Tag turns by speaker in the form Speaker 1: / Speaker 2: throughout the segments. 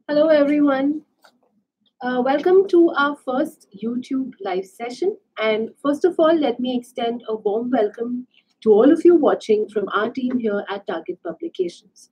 Speaker 1: Hello, everyone. Welcome to our first YouTube live session. And first of all, let me extend a warm welcome to all of you watching from our team here at Target Publications.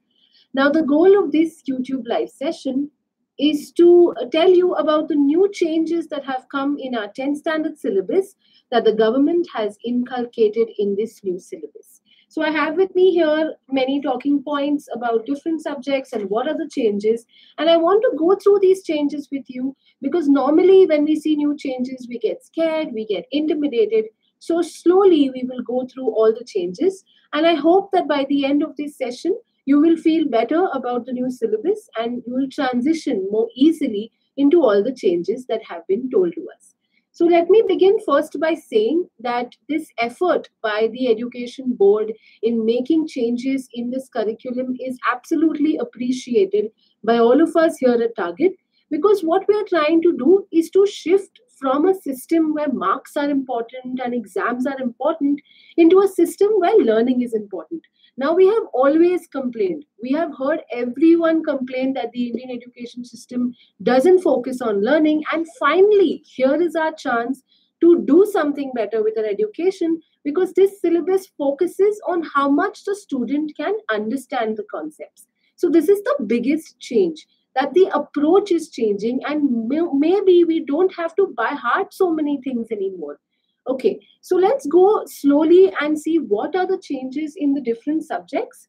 Speaker 1: Now, the goal of this YouTube live session is to tell you about the new changes that have come in our 10th standard syllabus that the government has inculcated in this new syllabus. So, I have with me here many talking points about different subjects and what are the changes. And I want to go through these changes with you because normally when we see new changes, we get scared, we get intimidated. So, slowly we will go through all the changes. And I hope that by the end of this session, you will feel better about the new syllabus and you will transition more easily into all the changes that have been told to us. So let me begin first by saying that this effort by the Education Board in making changes in this curriculum is absolutely appreciated by all of us here at Target, because what we are trying to do is to shift from a system where marks are important and exams are important into a system where learning is important. Now, we have always complained. We have heard everyone complain that the Indian education system doesn't focus on learning. And finally, here is our chance to do something better with our education, because this syllabus focuses on how much the student can understand the concepts. So, this is the biggest change, that the approach is changing, and maybe we don't have to by heart so many things anymore. Okay, so let's go slowly and see what are the changes in the different subjects.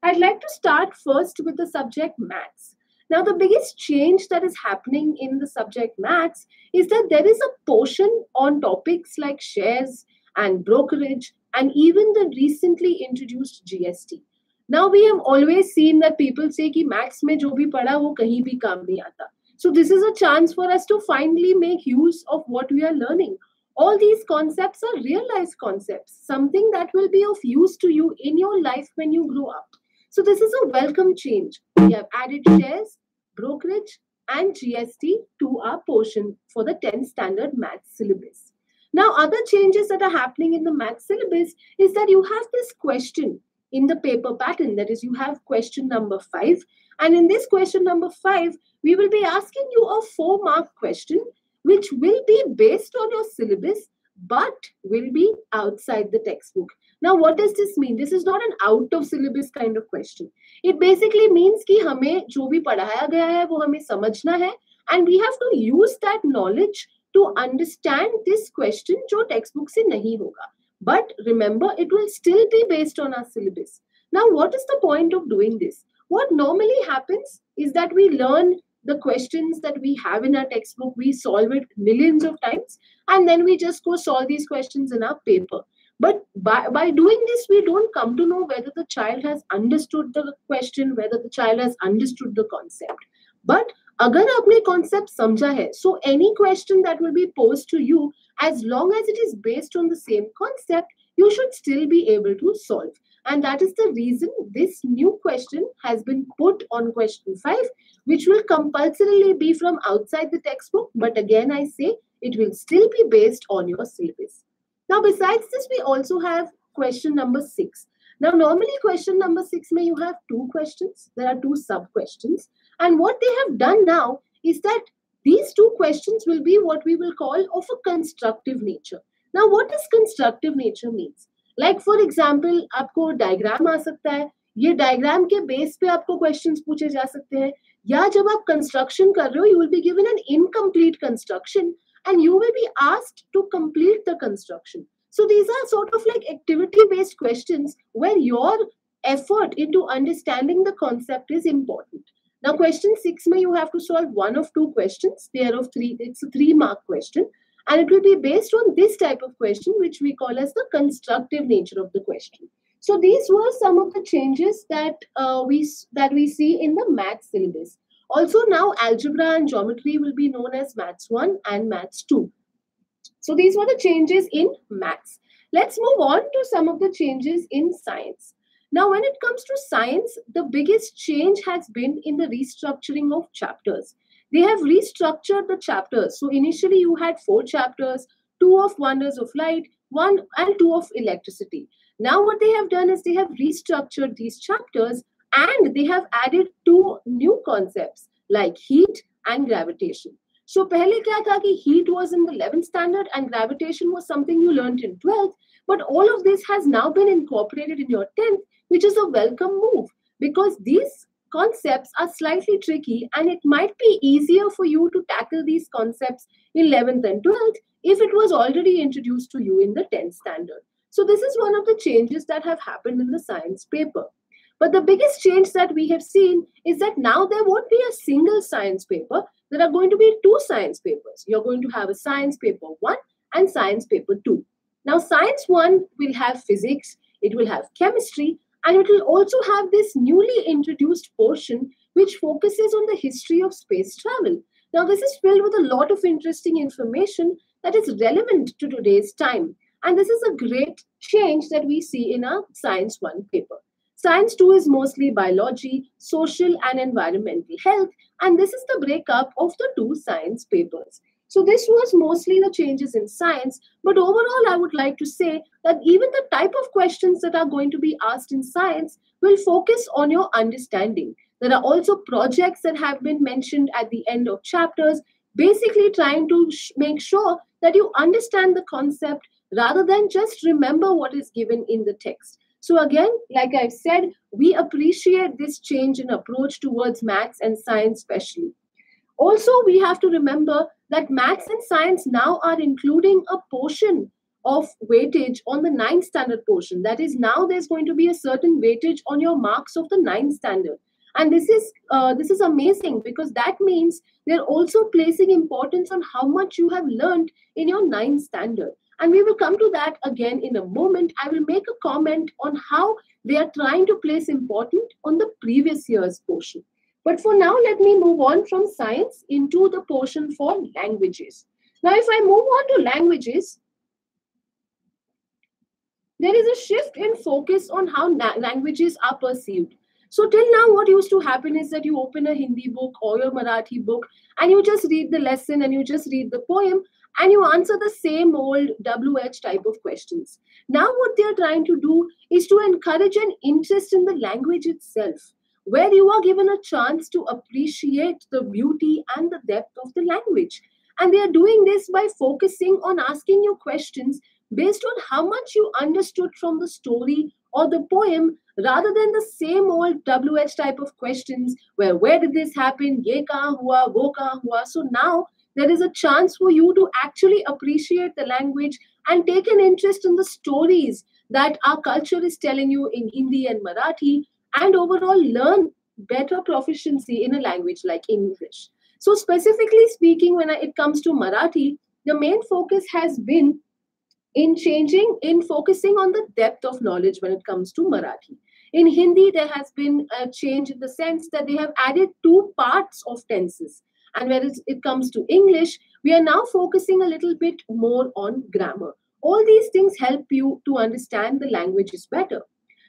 Speaker 1: I'd like to start first with the subject maths. Now, the biggest change that is happening in the subject maths is that there is a portion on topics like shares and brokerage and even the recently introduced GST. Now, we have always seen that people say कि maths में जो भी पढ़ा वो कहीं भी काम नहीं आता. So this is a chance for us to finally make use of what we are learning. All these concepts are real life concepts, something that will be of use to you in your life when you grow up. So this is a welcome change. We have added shares, brokerage, and GST to our portion for the 10th standard maths syllabus. Now, other changes that are happening in the maths syllabus is that you have this question in the paper pattern. That is, you have question number 5. And in this question number 5, we will be asking you a 4-mark question which will be based on your syllabus but will be outside the textbook. Now, what does this mean? This is not an out of syllabus kind of question. It basically means कि हमें जो भी पढ़ाया गया है वो हमें समझना है, and we have to use that knowledge to understand this question जो textbook से नहीं होगा. But remember, it will still be based on our syllabus. Now, what is the point of doing this? What normally happens is that we learn the questions that we have in our textbook, we solve it millions of times, and then we just go solve these questions in our paper. But by doing this, we don't come to know whether the child has understood the question, whether the child has understood the concept. But agar apne concept samjha hai, so any question that will be posed to you, as long as it is based on the same concept, you should still be able to solve. And that is the reason this new question has been put on question 5, which will compulsorily be from outside the textbook. But again, I say it will still be based on your syllabus. Now, besides this, we also have question number 6. Now, normally question number 6 may you have 2 questions. There are 2 sub-questions. And what they have done now is that these 2 questions will be what we will call of a constructive nature. Now, what does constructive nature means? Like for example, आपको diagram आ सकता है, ये diagram के base पे आपको questions पूछे जा सकते हैं, या जब आप कंस्ट्रक्शन कर रहे हो, you will be given an incomplete construction and you will be asked to complete the construction. So these are sort of like activity-based questions where your effort into understanding the concept is important. Now, question 6 mein you have to solve one of 2 questions. They are of 3. It's a 3-mark question. And it will be based on this type of question, which we call as the constructive nature of the question. So these were some of the changes that we see in the maths syllabus. Also now algebra and geometry will be known as maths 1 and maths 2. So these were the changes in maths. Let's move on to some of the changes in science. Now, when it comes to science, the biggest change has been in the restructuring of chapters. They have restructured the chapters. So initially you had 4 chapters, 2 of wonders of light, 1 and 2 of electricity. Now what they have done is they have restructured these chapters and they have added 2 new concepts. like heat and gravitation. So पहले क्या था कि heat was in the 11th standard and gravitation was something you learned in 12th, but all of this has now been incorporated in your 10th, which is a welcome move because these concepts are slightly tricky and it might be easier for you to tackle these concepts in 11th and 12th if it was already introduced to you in the 10th standard. So this is one of the changes that have happened in the science paper. But the biggest change that we have seen is that now there won't be a single science paper. There are going to be two science papers. You're going to have a science paper 1 and science paper 2. Now, science 1 will have physics, it will have chemistry, and it will also have this newly introduced portion which focuses on the history of space travel. Now, this is filled with a lot of interesting information that is relevant to today's time. And this is a great change that we see in our Science 1 paper. Science 2 is mostly biology, social and environmental health, and this is the breakup of the two science papers. So this was mostly the changes in science, but overall I would like to say that even the type of questions that are going to be asked in science will focus on your understanding. There are also projects that have been mentioned at the end of chapters, basically trying to make sure that you understand the concept rather than just remember what is given in the text. So again, like I've said, we appreciate this change in approach towards maths and science especially. Also, we have to remember that maths and science now are including a portion of weightage on the 9th standard portion. That is, now there's going to be a certain weightage on your marks of the 9th standard. And this is amazing because that means they're also placing importance on how much you have learned in your 9th standard. And we will come to that again in a moment. I will make a comment on how they are trying to place importance on the previous year's portion. But for now, let me move on from science into the portion for languages. Now, if I move on to languages, there is a shift in focus on how languages are perceived. So till now, what used to happen is that you open a Hindi book or your Marathi book and you just read the lesson and you just read the poem and you answer the same old WH type of questions. Now what they're trying to do is to encourage an interest in the language itself, where you are given a chance to appreciate the beauty and the depth of the language. And they are doing this by focusing on asking you questions based on how much you understood from the story or the poem rather than the same old WH type of questions where did this happen, ye kahan hua, wo kahan hua. So now there is a chance for you to actually appreciate the language and take an interest in the stories that our culture is telling you in Hindi and Marathi, and overall learn better proficiency in a language like English. So specifically speaking, when it comes to Marathi, the main focus has been in focusing on the depth of knowledge when it comes to Marathi. In Hindi, there has been a change in the sense that they have added two parts of tenses. And when it comes to English, we are now focusing a little bit more on grammar. All these things help you to understand the languages better.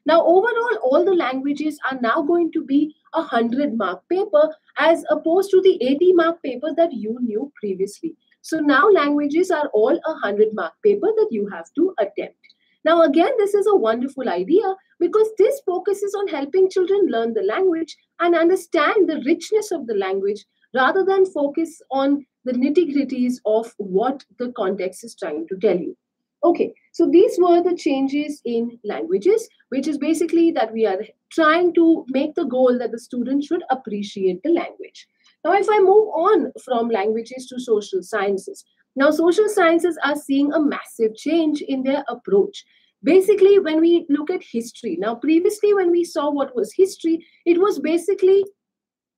Speaker 1: Now, overall, all the languages are now going to be a 100-mark paper as opposed to the 80-mark paper that you knew previously. So now languages are all a 100-mark paper that you have to attempt. Now, again, this is a wonderful idea because this focuses on helping children learn the language and understand the richness of the language rather than focus on the nitty-gritties of what the context is trying to tell you. Okay, so these were the changes in languages, which is basically that we are trying to make the goal that the student should appreciate the language. Now, if I move on from languages to social sciences, now social sciences are seeing a massive change in their approach. Basically, when we look at history, now previously when we saw what was history, it was basically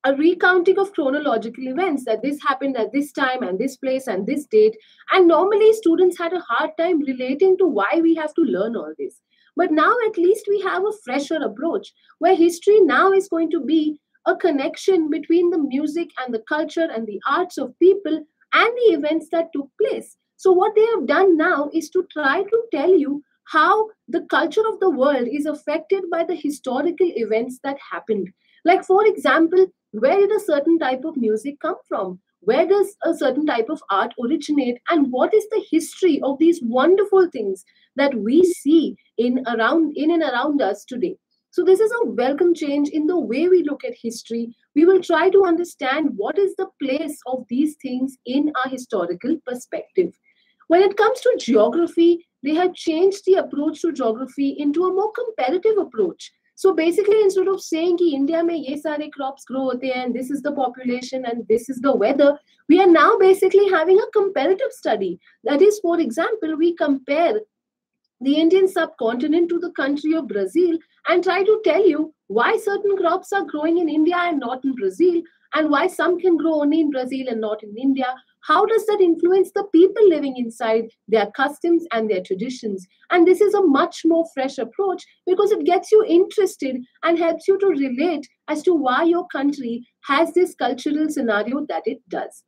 Speaker 1: a recounting of chronological events that this happened at this time and this place and this date. And normally students had a hard time relating to why we have to learn all this. But now at least we have a fresher approach where history now is going to be a connection between the music and the culture and the arts of people and the events that took place. So what they have done now is to try to tell you how the culture of the world is affected by the historical events that happened. Like, for example, where did a certain type of music come from? Where does a certain type of art originate? And what is the history of these wonderful things that we see in and around us today? So this is a welcome change in the way we look at history. We will try to understand what is the place of these things in our historical perspective. When it comes to geography, they have changed the approach to geography into a more comparative approach. So basically, instead of saying कि India में ये सारे crops grow होते हैं and this is the population and this is the weather, we are now basically having a comparative study. That is, for example, we compare the Indian subcontinent to the country of Brazil and try to tell you why certain crops are growing in India and not in Brazil, and why some can grow only in Brazil and not in India. How does that influence the people living inside, their customs and their traditions? And this is a much more fresh approach because it gets you interested and helps you to relate as to why your country has this cultural scenario that it does.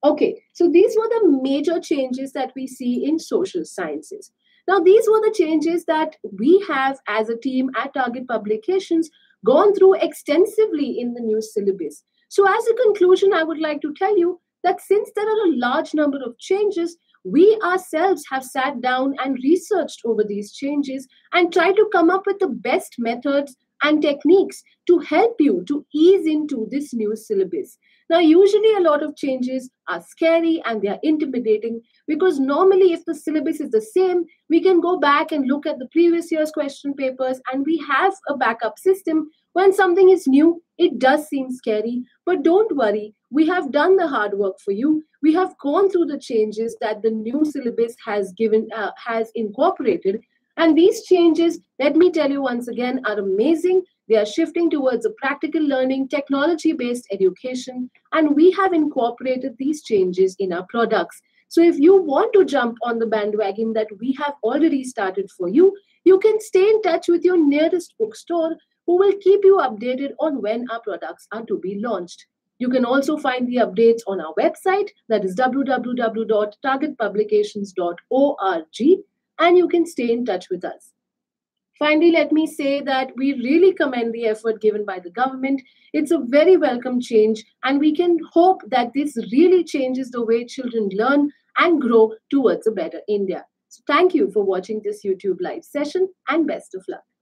Speaker 1: Okay, so these were the major changes that we see in social sciences. Now, these were the changes that we have as a team at Target Publications gone through extensively in the new syllabus. So, as a conclusion, I would like to tell you that since there are a large number of changes, we ourselves have sat down and researched over these changes and tried to come up with the best methods and techniques to help you to ease into this new syllabus. Now, usually a lot of changes are scary and they are intimidating because normally, if the syllabus is the same, we can go back and look at the previous year's question papers and we have a backup system. When something is new, it does seem scary, but don't worry, we have done the hard work for you. We have gone through the changes that the new syllabus has incorporated. And these changes, let me tell you once again, are amazing. They are shifting towards a practical learning, technology-based education, and we have incorporated these changes in our products. So if you want to jump on the bandwagon that we have already started for you, you can stay in touch with your nearest bookstore who will keep you updated on when our products are to be launched. You can also find the updates on our website, that is www.targetpublications.org, and you can stay in touch with us. Finally, let me say that we really commend the effort given by the government. It's a very welcome change, and we can hope that this really changes the way children learn and grow towards a better India. So thank you for watching this YouTube live session, and best of luck.